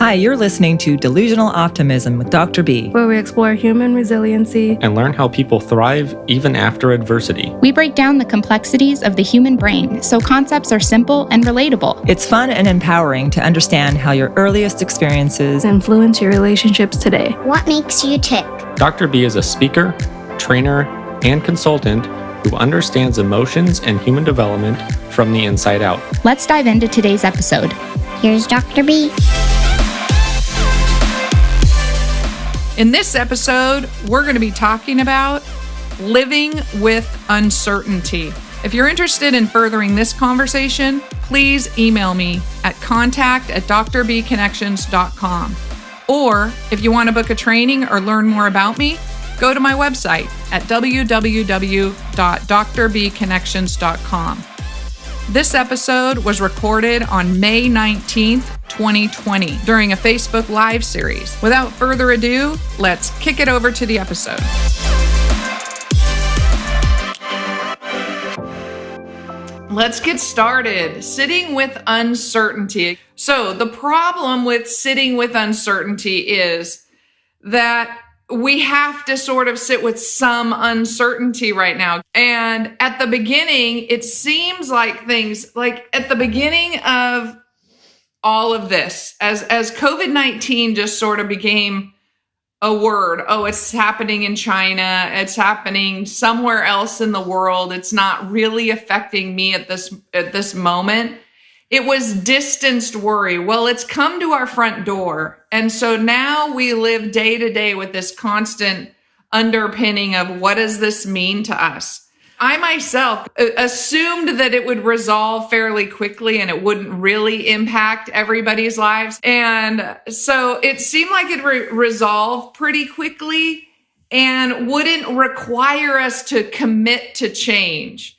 Hi, you're listening to Delusional Optimism with Dr. B, where we explore human resiliency and learn how people thrive even after adversity. We break down the complexities of the human brain so concepts are simple and relatable. It's fun and empowering to understand how your earliest experiences influence your relationships today. What makes you tick? Dr. B is a speaker, trainer, and consultant who understands emotions and human development from the inside out. Let's dive into today's episode. Here's Dr. B. In this episode, we're going to be talking about living with uncertainty. If you're interested in furthering this conversation, please email me at contact@drbconnections.com. Or if you want to book a training or learn more about me, go to my website at www.drbconnections.com. This episode was recorded on May 19th, 2020 during a Facebook Live series. Without further ado, let's kick it over to the episode. Let's get started. Sitting with uncertainty. So the problem with sitting with uncertainty is that we have to sort of sit with some uncertainty right now. And at the beginning, it seems like things, like at the beginning of all of this, as COVID-19 just sort of became a word. Oh, it's happening in China. It's happening somewhere else in the world. It's not really affecting me at this moment. It was distanced worry. Well, it's come to our front door. And so now we live day to day with this constant underpinning of what does this mean to us? I myself assumed that it would resolve fairly quickly and it wouldn't really impact everybody's lives. And so it seemed like it resolved pretty quickly and wouldn't require us to commit to change.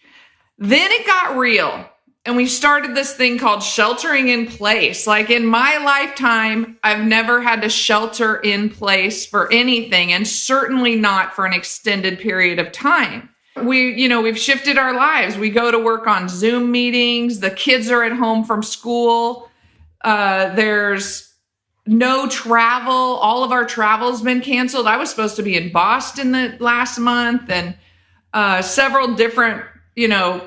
Then it got real. And we started this thing called sheltering in place. Like in my lifetime, I've never had to shelter in place for anything, and certainly not for an extended period of time. We've shifted our lives. We go to work on Zoom meetings. The kids are at home from school. There's no travel. All of our travel's been canceled. I was supposed to be in Boston the last month, and several different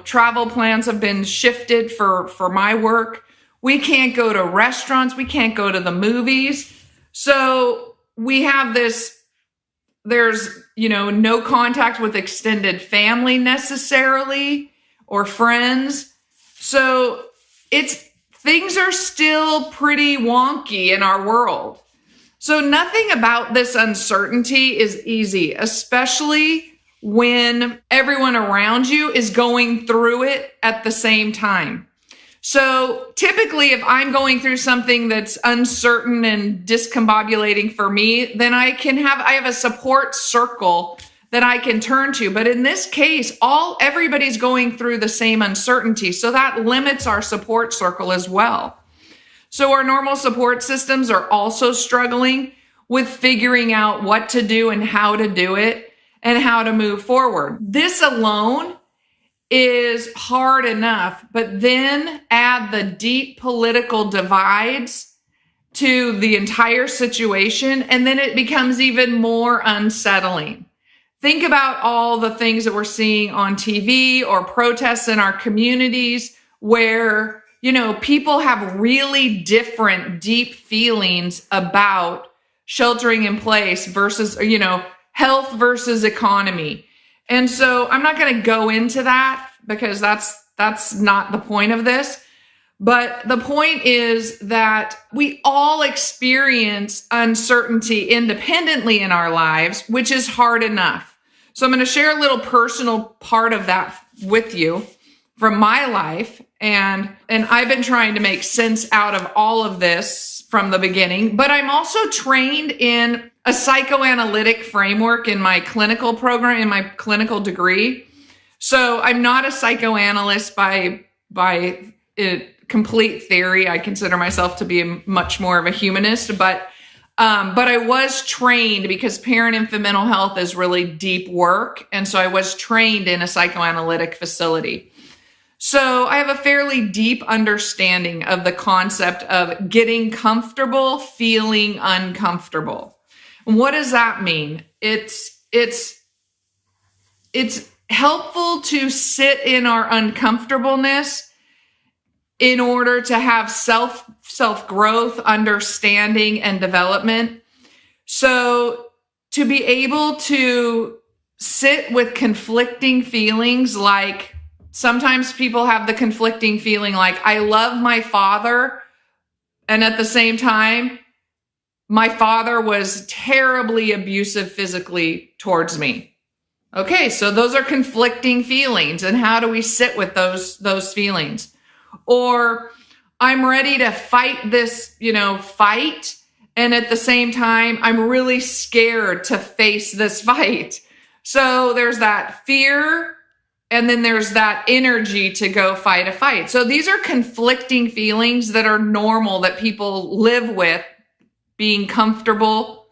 travel plans have been shifted for my work. We can't go to restaurants. We can't go to the movies. So we have this, there's, no contact with extended family necessarily or friends. So things are still pretty wonky in our world. So nothing about this uncertainty is easy, especially when everyone around you is going through it at the same time. So typically, if I'm going through something that's uncertain and discombobulating for me, then I have a support circle that I can turn to. But in this case, everybody's going through the same uncertainty. So that limits our support circle as well. So our normal support systems are also struggling with figuring out what to do and how to do it and how to move forward. This alone is hard enough, but then add the deep political divides to the entire situation, and then it becomes even more unsettling. Think about all the things that we're seeing on TV or protests in our communities where, people have really different deep feelings about sheltering in place versus, health versus economy. And so I'm not going to go into that because that's not the point of this. But the point is that we all experience uncertainty independently in our lives, which is hard enough. So I'm going to share a little personal part of that with you from my life. And I've been trying to make sense out of all of this from the beginning, but I'm also trained in a psychoanalytic framework in my clinical program, in my clinical degree. So I'm not a psychoanalyst by complete theory. I consider myself to be much more of a humanist, but I was trained because parent-infant mental health is really deep work. And so I was trained in a psychoanalytic facility. So I have a fairly deep understanding of the concept of getting comfortable, feeling uncomfortable. And what does that mean? It's helpful to sit in our uncomfortableness in order to have self growth, understanding, and development. So to be able to sit with conflicting feelings, like sometimes people have the conflicting feeling like, I love my father, and at the same time, my father was terribly abusive physically towards me. Okay, so those are conflicting feelings, and how do we sit with those feelings? Or I'm ready to fight this, fight, and at the same time, I'm really scared to face this fight. So there's that fear, and then there's that energy to go fight a fight. So these are conflicting feelings that are normal, that people live with, being comfortable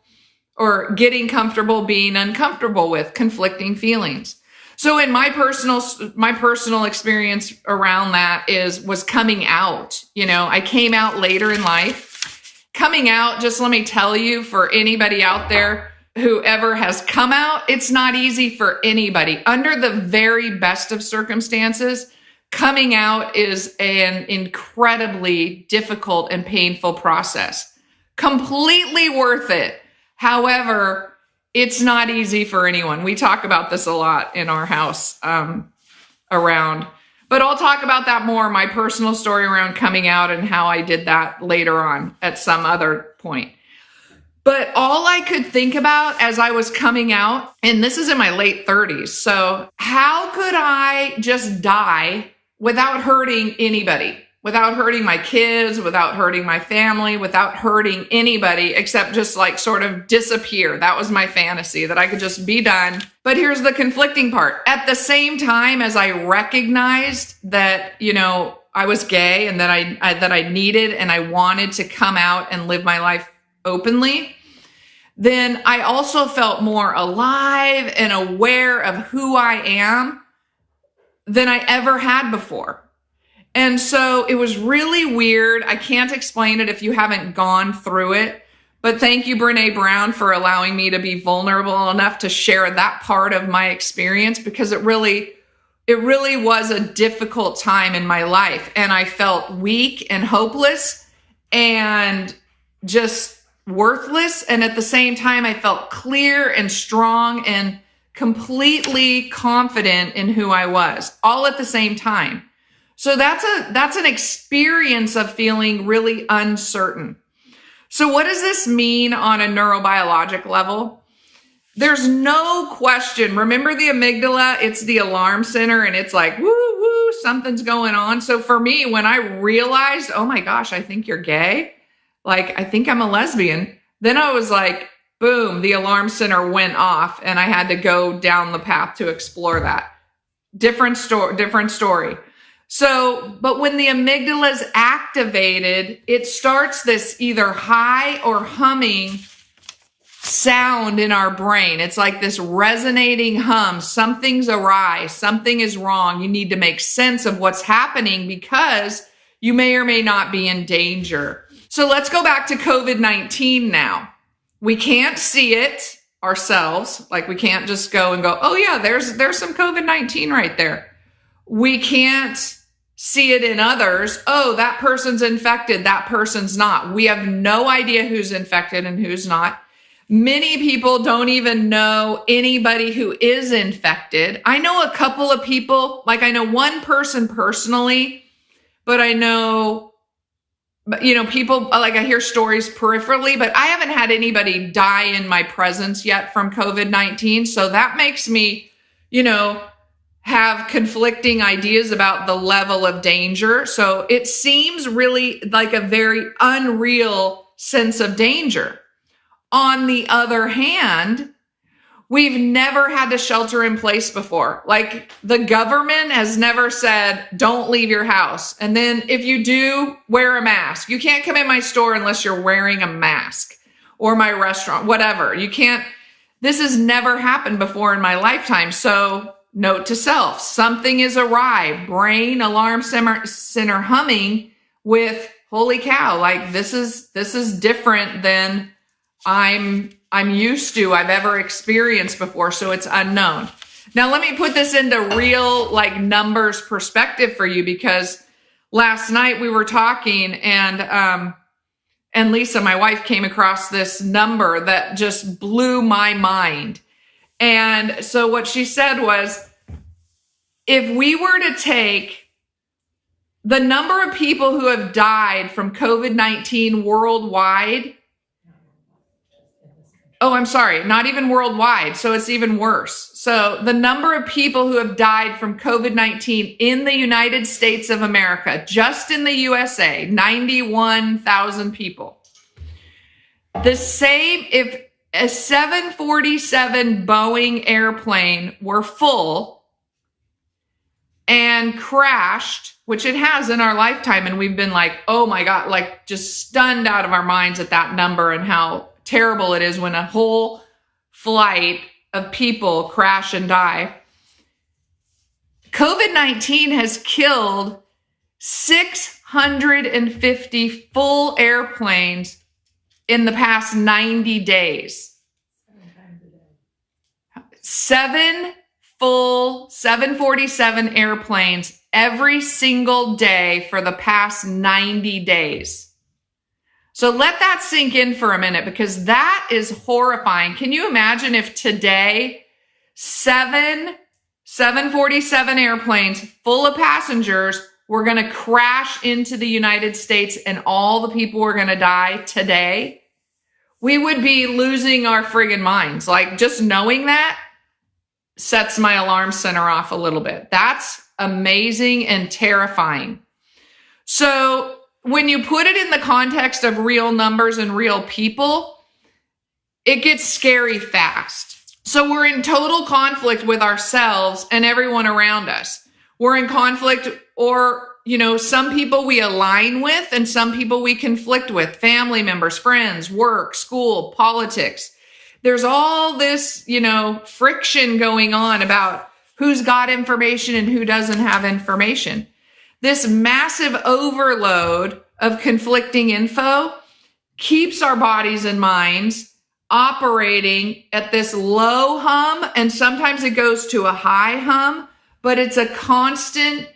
or getting comfortable, being uncomfortable with conflicting feelings. So in my personal experience around that was coming out. I came out later in life. Coming out, just let me tell you, for anybody out there, whoever has come out, it's not easy for anybody. Under the very best of circumstances, coming out is an incredibly difficult and painful process. Completely worth it. However, it's not easy for anyone. We talk about this a lot in our house around, but I'll talk about that more, my personal story around coming out and how I did that later on at some other point. But all I could think about as I was coming out, and this is in my late 30s, so how could I just die without hurting anybody? Without hurting my kids, without hurting my family, without hurting anybody, except just like sort of disappear. That was my fantasy, that I could just be done. But here's the conflicting part. At the same time as I recognized that, I was gay and that I needed and I wanted to come out and live my life openly, then I also felt more alive and aware of who I am than I ever had before. And so it was really weird. I can't explain it if you haven't gone through it. But thank you, Brene Brown, for allowing me to be vulnerable enough to share that part of my experience, because it really was a difficult time in my life. And I felt weak and hopeless and just worthless. And at the same time, I felt clear and strong and completely confident in who I was, all at the same time. So that's an experience of feeling really uncertain. So what does this mean on a neurobiologic level? There's no question. Remember the amygdala? It's the alarm center, and it's like, woo, woo, something's going on. So for me, when I realized, oh my gosh, I think you're gay, like I think I'm a lesbian, then I was like, boom, the alarm center went off, and I had to go down the path to explore that. Different story. So, but when the amygdala is activated, it starts this either high or humming sound in our brain. It's like this resonating hum. Something's awry. Something is wrong. You need to make sense of what's happening because you may or may not be in danger. So let's go back to COVID-19 now. We can't see it ourselves. Like we can't just go and go, oh yeah, there's some COVID-19 right there. We can't see it in others. Oh, that person's infected. That person's not. We have no idea who's infected and who's not. Many people don't even know anybody who is infected. I know a couple of people, like I know one person personally, but I know, people, like I hear stories peripherally, but I haven't had anybody die in my presence yet from COVID-19. So that makes me, have conflicting ideas about the level of danger. So it seems really like a very unreal sense of danger. On the other hand, we've never had to shelter in place before. Like the government has never said, don't leave your house. And then if you do, wear a mask. You can't come in my store unless you're wearing a mask, or my restaurant, whatever. You can't, this has never happened before in my lifetime. So note to self, something is awry, brain alarm center humming with, holy cow, like this is different than I'm used to, I've ever experienced before. So it's unknown. Now, let me put this into real like numbers perspective for you, because last night we were talking and Lisa, my wife, came across this number that just blew my mind. And so what she said was, if we were to take the number of people who have died from COVID-19 worldwide, oh, I'm sorry, not even worldwide. So it's even worse. So the number of people who have died from COVID-19 in the United States of America, just in the USA, 91,000 people. The same, if a 747 Boeing airplane were full and crashed, which it has in our lifetime, and we've been like, oh my God, like just stunned out of our minds at that number and how terrible it is when a whole flight of people crash and die. COVID-19 has killed 650 full airplanes in the past 90 days. 7 full 747 airplanes every single day for the past 90 days. So let that sink in for a minute, because that is horrifying. Can you imagine if today 747 airplanes full of passengers were going to crash into the United States and all the people were going to die today? We would be losing our friggin' minds. Like, just knowing that sets my alarm center off a little bit. That's amazing and terrifying. So when you put it in the context of real numbers and real people, it gets scary fast. So we're in total conflict with ourselves and everyone around us. We're in conflict, or, some people we align with and some people we conflict with, family members, friends, work, school, politics. There's all this, friction going on about who's got information and who doesn't have information. This massive overload of conflicting info keeps our bodies and minds operating at this low hum, and sometimes it goes to a high hum, but it's a constant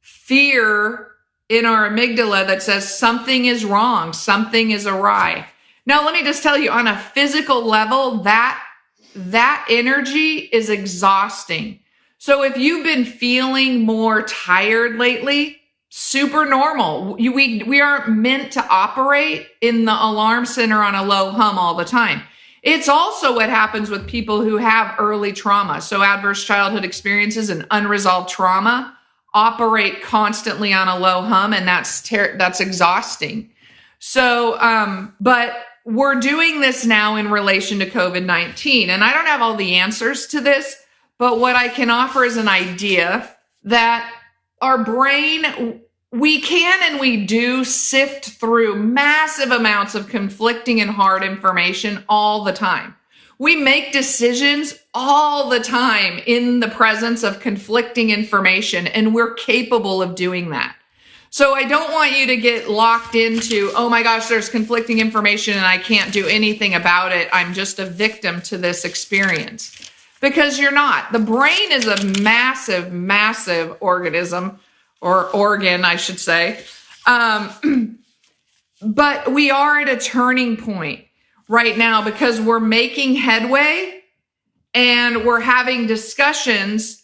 fear in our amygdala that says something is wrong, something is awry. Now, let me just tell you, on a physical level, that energy is exhausting. So if you've been feeling more tired lately, super normal. We aren't meant to operate in the alarm center on a low hum all the time. It's also what happens with people who have early trauma. So adverse childhood experiences and unresolved trauma operate constantly on a low hum, and that's exhausting. So, but we're doing this now in relation to COVID-19, and I don't have all the answers to this, but what I can offer is an idea that our brain, we can and we do sift through massive amounts of conflicting and hard information all the time. We make decisions all the time in the presence of conflicting information, and we're capable of doing that. So I don't want you to get locked into, oh my gosh, there's conflicting information and I can't do anything about it. I'm just a victim to this experience. Because you're not. The brain is a massive, massive organism, or organ, I should say. But we are at a turning point right now because we're making headway and we're having discussions.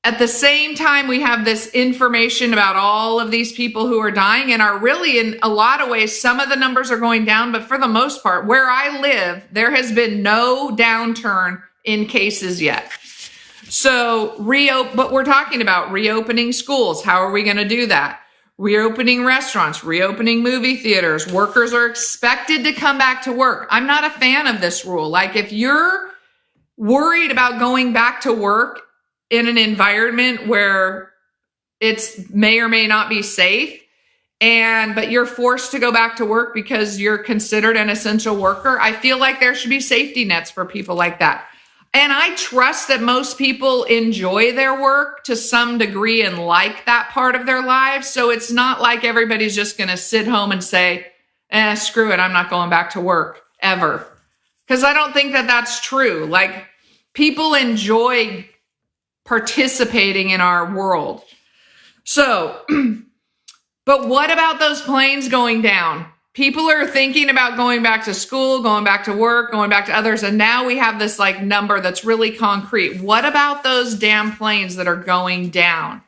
At the same time, we have this information about all of these people who are dying and are really, in a lot of ways, some of the numbers are going down, but for the most part, where I live, there has been no downturn in cases yet. So but we're talking about reopening schools. How are we going to do that? Reopening restaurants, reopening movie theaters. Workers are expected to come back to work. I'm not a fan of this rule. Like, if you're worried about going back to work in an environment where it's may or may not be safe, but you're forced to go back to work because you're considered an essential worker, I feel like there should be safety nets for people like that. And I trust that most people enjoy their work to some degree and like that part of their lives. So it's not like everybody's just going to sit home and say, screw it, I'm not going back to work ever. Because I don't think that that's true. Like, people enjoy participating in our world. So, but what about those planes going down? People are thinking about going back to school, going back to work, going back to others. And now we have this like number that's really concrete. What about those damn planes that are going down?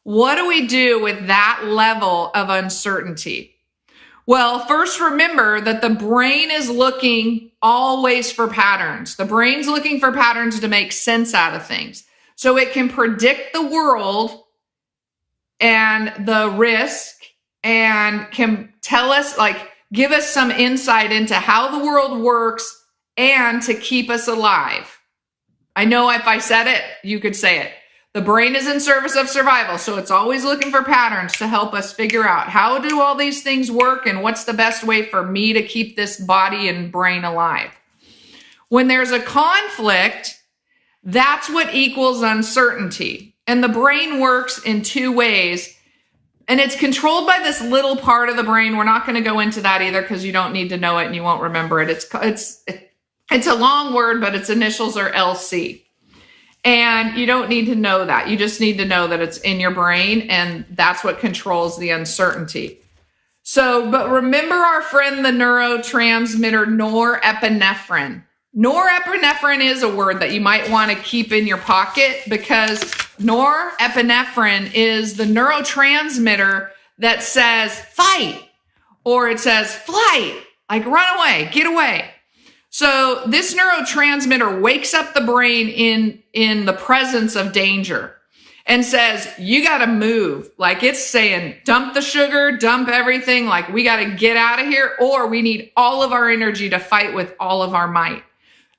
What do we do with that level of uncertainty? Well, first remember that the brain is looking always for patterns. The brain's looking for patterns to make sense out of things. So it can predict the world and the risk and can tell us, like, give us some insight into how the world works and to keep us alive. I know if I said it, you could say it. The brain is in service of survival, so it's always looking for patterns to help us figure out how do all these things work and what's the best way for me to keep this body and brain alive. When there's a conflict, that's what equals uncertainty. And the brain works in two ways. And it's controlled by this little part of the brain. We're not going to go into that either because you don't need to know it and you won't remember it. It's a long word, but its initials are LC. And you don't need to know that. You just need to know that it's in your brain, and that's what controls the uncertainty. So, but remember our friend, the neurotransmitter norepinephrine. Norepinephrine is a word that you might want to keep in your pocket because norepinephrine is the neurotransmitter that says fight, or it says flight, like run away, get away. So this neurotransmitter wakes up the brain in the presence of danger and says, you got to move. Like, it's saying, dump the sugar, dump everything. Like, we got to get out of here, or we need all of our energy to fight with all of our might.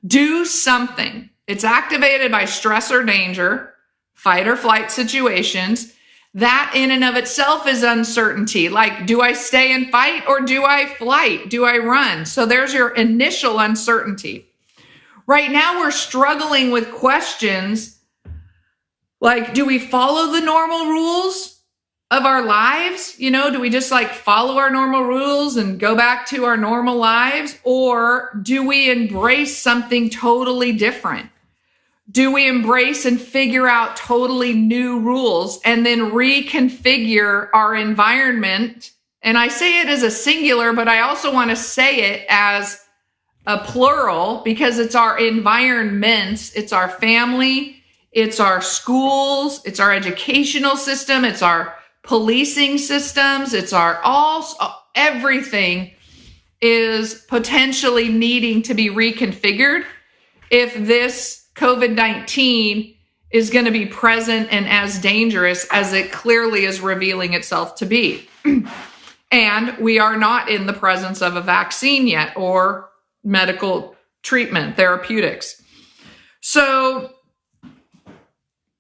Do something. It's activated by stress or danger, fight or flight situations. That in and of itself is uncertainty. Like, do I stay and fight or do I flight? Do I run? So there's your initial uncertainty. Right now we're struggling with questions like, do we follow the normal rules of our lives? You know, do we just like follow our normal rules and go back to our normal lives? Or do we embrace something totally different? Do we embrace and figure out totally new rules and then reconfigure our environment? And I say it as a singular, but I also want to say it as a plural because it's our environments, it's our family, it's our schools, it's our educational system, it's our policing systems, it's our everything is potentially needing to be reconfigured if this COVID-19 is going to be present and as dangerous as it clearly is revealing itself to be. And we are not in the presence of a vaccine yet or medical treatment, therapeutics. So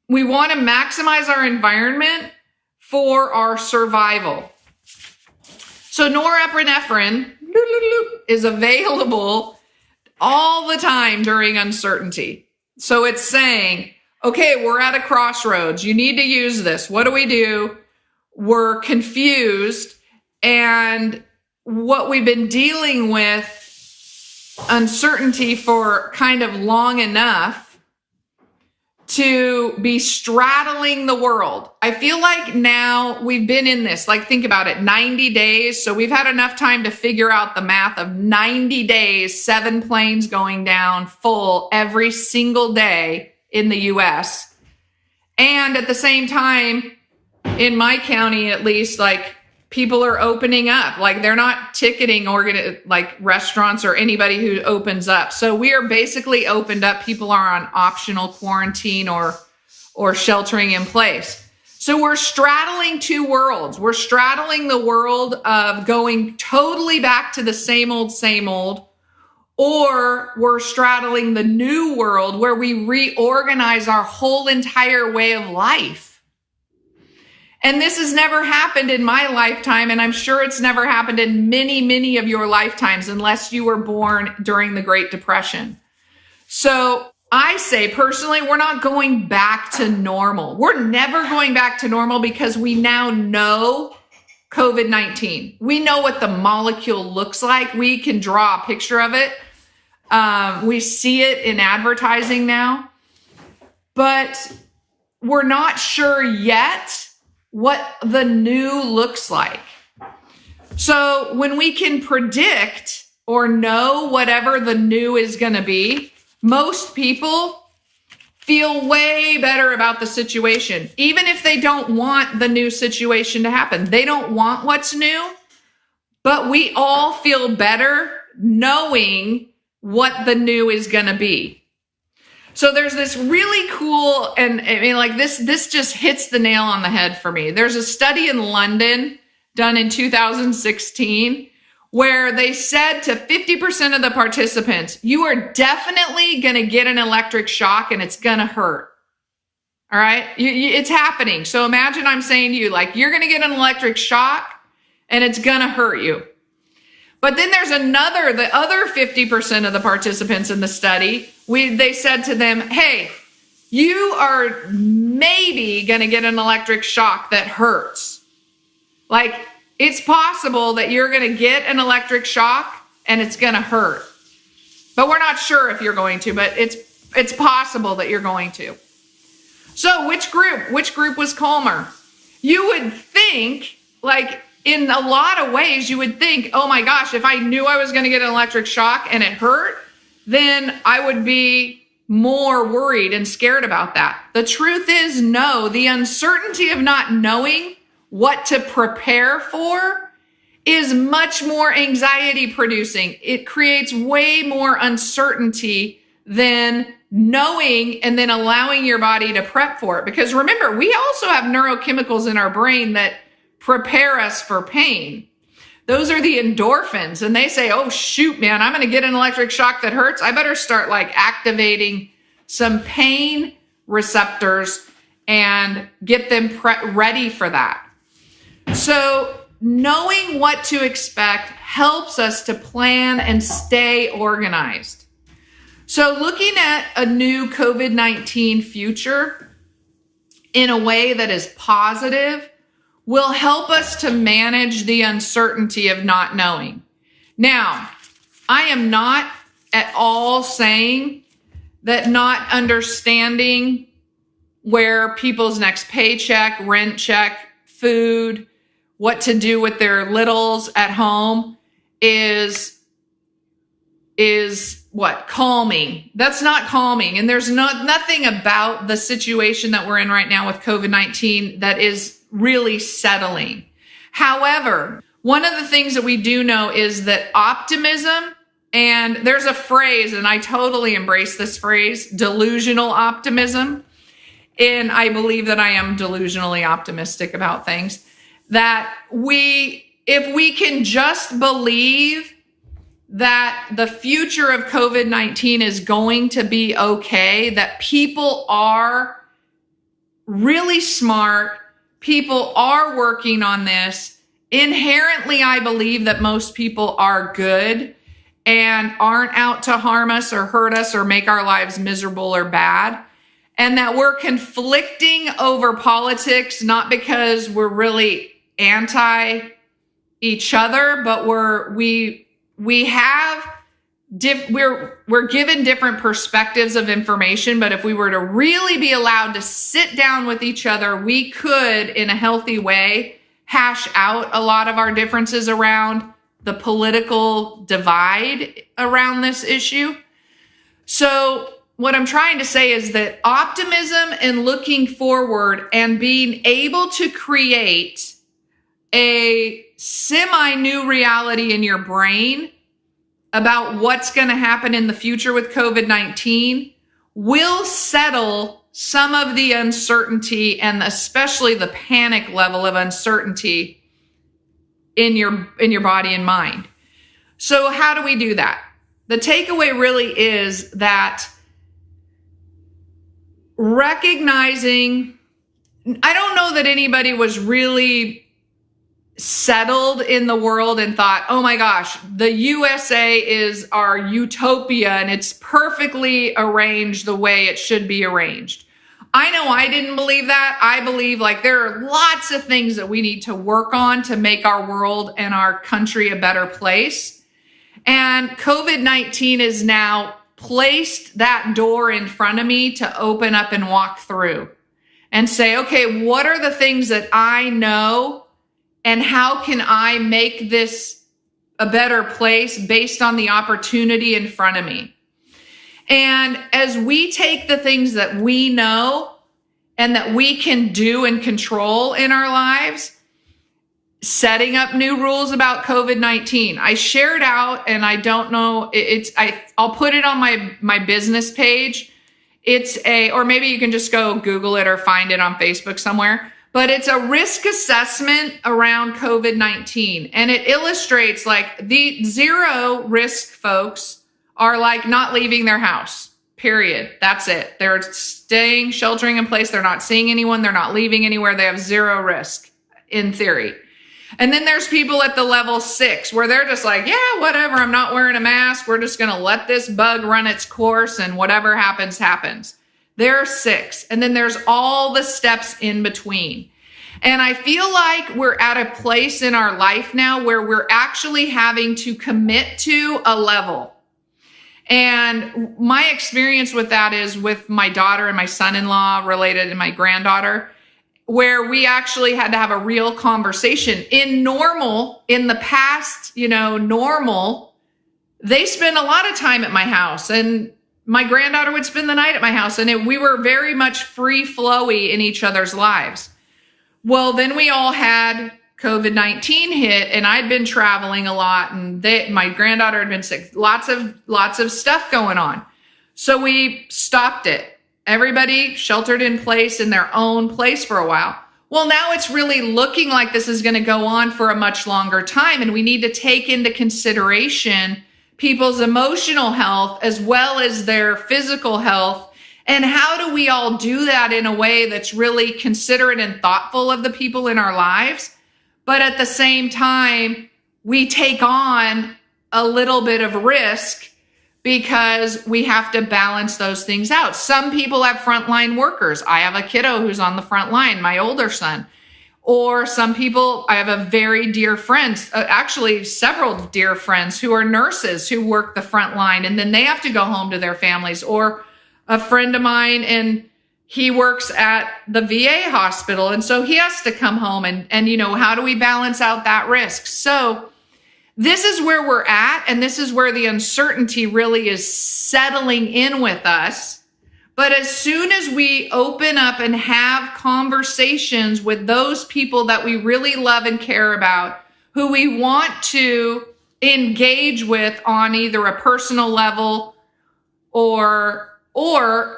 we want to maximize our environment for our survival. So norepinephrine is available all the time during uncertainty. So it's saying, okay, we're at a crossroads. You need to use this. What do? We're confused. And what we've been dealing with uncertainty for kind of long enough to be straddling the world. I feel like now we've been in this, like, think about it, 90 days. So we've had enough time to figure out the math of 90 days, 7 planes going down full every single day in the US. And at the same time, in my county, at least, like, people are opening up. Like, they're not ticketing like restaurants or anybody who opens up. So we are basically opened up. People are on optional quarantine or sheltering in place. So we're straddling two worlds. We're straddling the world of going totally back to the same old, or we're straddling the new world where we reorganize our whole entire way of life. And this has never happened in my lifetime, and I'm sure it's never happened in many, many of your lifetimes unless you were born during the Great Depression. So I say personally, we're not going back to normal. We're never going back to normal because we now know COVID-19. We know what the molecule looks like. We can draw a picture of it. We see it in advertising now, but we're not sure yet what the new looks like. So when we can predict or know whatever the new is going to be, most people feel way better about the situation, even if they don't want the new situation to happen. They don't want what's new, but we all feel better knowing what the new is going to be. So there's this really cool, and I mean, like this just hits the nail on the head for me. There's a study in London done in 2016 where they said to 50% of the participants, you are definitely going to get an electric shock and it's going to hurt. All right. It's happening. So imagine I'm saying to you, like, you're going to get an electric shock and it's going to hurt you. But then there's the other 50% of the participants in the study, they said to them, hey, you are maybe going to get an electric shock that hurts. Like, it's possible that you're going to get an electric shock and it's going to hurt. But we're not sure if you're going to, but it's possible that you're going to. So which group was calmer? You would think, like, in a lot of ways, you would think, oh my gosh, if I knew I was going to get an electric shock and it hurt, then I would be more worried and scared about that. The truth is, no, the uncertainty of not knowing what to prepare for is much more anxiety producing. It creates way more uncertainty than knowing and then allowing your body to prep for it. Because remember, we also have neurochemicals in our brain that prepare us for pain. Those are the endorphins. And they say, oh, shoot, man, I'm going to get an electric shock that hurts. I better start like activating some pain receptors and get them ready for that. So knowing what to expect helps us to plan and stay organized. So looking at a new COVID-19 future in a way that is positive will help us to manage the uncertainty of not knowing. Now, I am not at all saying that not understanding where people's next paycheck, rent check, food, what to do with their littles at home is what? Calming. That's not calming. And there's nothing about the situation that we're in right now with COVID-19 that is really settling. However, one of the things that we do know is that optimism, and there's a phrase, and I totally embrace this phrase, delusional optimism. And I believe that I am delusionally optimistic about things. That if we can just believe that the future of COVID-19 is going to be okay, that people are really smart, people are working on this. Inherently, I believe that most people are good and aren't out to harm us or hurt us or make our lives miserable or bad. And that we're conflicting over politics, not because we're really anti each other, but we're given different perspectives of information. But if we were to really be allowed to sit down with each other, we could, in a healthy way, hash out a lot of our differences around the political divide around this issue. So what I'm trying to say is that optimism and looking forward and being able to create a semi-new reality in your brain about what's going to happen in the future with COVID-19 will settle some of the uncertainty and especially the panic level of uncertainty in your body and mind. So how do we do that? The takeaway really is that recognizing, I don't know that anybody was really settled in the world and thought, oh my gosh, the USA is our utopia and it's perfectly arranged the way it should be arranged. I know I didn't believe that. I believe like there are lots of things that we need to work on to make our world and our country a better place. And COVID-19 has now placed that door in front of me to open up and walk through and say, okay, what are the things that I know and how can I make this a better place based on the opportunity in front of me? And as we take the things that we know and that we can do and control in our lives, setting up new rules about COVID-19. I shared out, and I don't know, I'll put it on my business page. Or maybe you can just go Google it or find it on Facebook somewhere. But it's a risk assessment around COVID-19. And it illustrates like the zero risk folks are like not leaving their house, period. That's it. They're staying, sheltering in place. They're not seeing anyone. They're not leaving anywhere. They have zero risk in theory. And then there's people at the level 6 where they're just like, yeah, whatever. I'm not wearing a mask. We're just going to let this bug run its course and whatever happens, happens. There are 6. And then there's all the steps in between. And I feel like we're at a place in our life now where we're actually having to commit to a level. And my experience with that is with my daughter and my son-in-law related and my granddaughter, where we actually had to have a real conversation. In the past, normal, they spend a lot of time at my house and my granddaughter would spend the night at my house and we were very much free flowy in each other's lives. Well, then we all had COVID-19 hit and I'd been traveling a lot and my granddaughter had been sick, lots of stuff going on. So we stopped it. Everybody sheltered in place in their own place for a while. Well, now it's really looking like this is going to go on for a much longer time. And we need to take into consideration people's emotional health as well as their physical health. And how do we all do that in a way that's really considerate and thoughtful of the people in our lives? But at the same time, we take on a little bit of risk because we have to balance those things out. Some people have frontline workers. I have a kiddo who's on the front line, my older son. Or some people, I have a very dear friend, actually several dear friends who are nurses who work the front line and then they have to go home to their families. Or a friend of mine and he works at the VA hospital. And so he has to come home and how do we balance out that risk? So this is where we're at. And this is where the uncertainty really is settling in with us. But as soon as we open up and have conversations with those people that we really love and care about, who we want to engage with on either a personal level or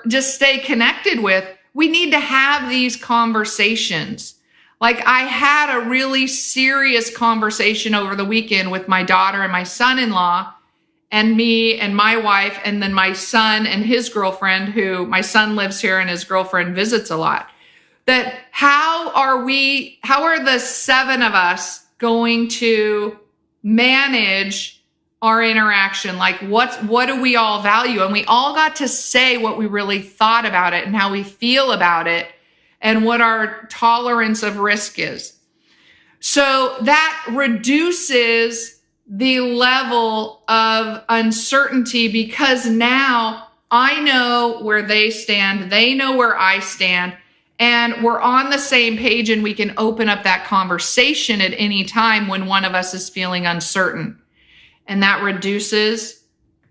just stay connected with, we need to have these conversations. Like I had a really serious conversation over the weekend with my daughter and my son-in-law and me and my wife, and then my son and his girlfriend, who my son lives here and his girlfriend visits a lot, that how are the 7 of us going to manage our interaction? Like what do we all value? And we all got to say what we really thought about it and how we feel about it and what our tolerance of risk is. So that reduces the level of uncertainty because now I know where they stand, they know where I stand, and we're on the same page and we can open up that conversation at any time when one of us is feeling uncertain. And that reduces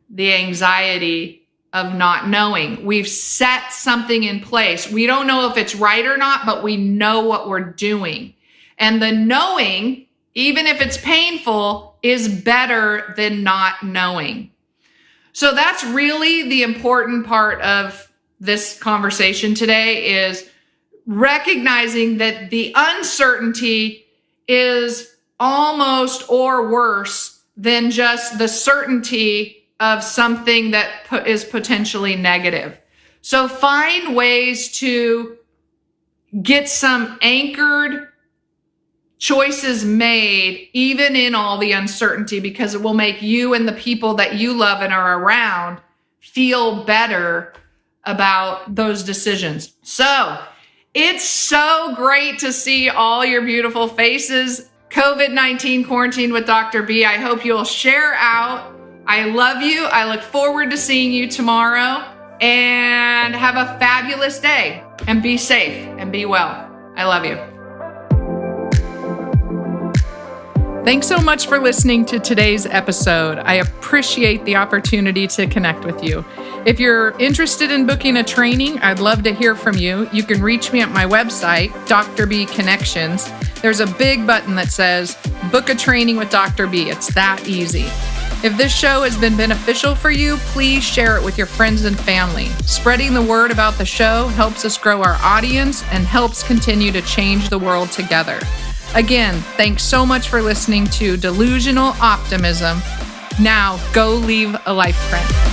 the anxiety of not knowing. We've set something in place. We don't know if it's right or not, but we know what we're doing. And the knowing, even if it's painful, is better than not knowing. So that's really the important part of this conversation today, is recognizing that the uncertainty is almost or worse than just the certainty of something that is potentially negative. So find ways to get some anchored choices made, even in all the uncertainty, because it will make you and the people that you love and are around feel better about those decisions. So it's so great to see all your beautiful faces. COVID-19 quarantine with Dr. B. I hope you'll share out. I love you. I look forward to seeing you tomorrow, and have a fabulous day, and be safe and be well. I love you. Thanks so much for listening to today's episode. I appreciate the opportunity to connect with you. If you're interested in booking a training, I'd love to hear from you. You can reach me at my website, Dr. B Connections. There's a big button that says, book a training with Dr. B. It's that easy. If this show has been beneficial for you, please share it with your friends and family. Spreading the word about the show helps us grow our audience and helps continue to change the world together. Again, thanks so much for listening to Delusional Optimism. Now, go leave a life print.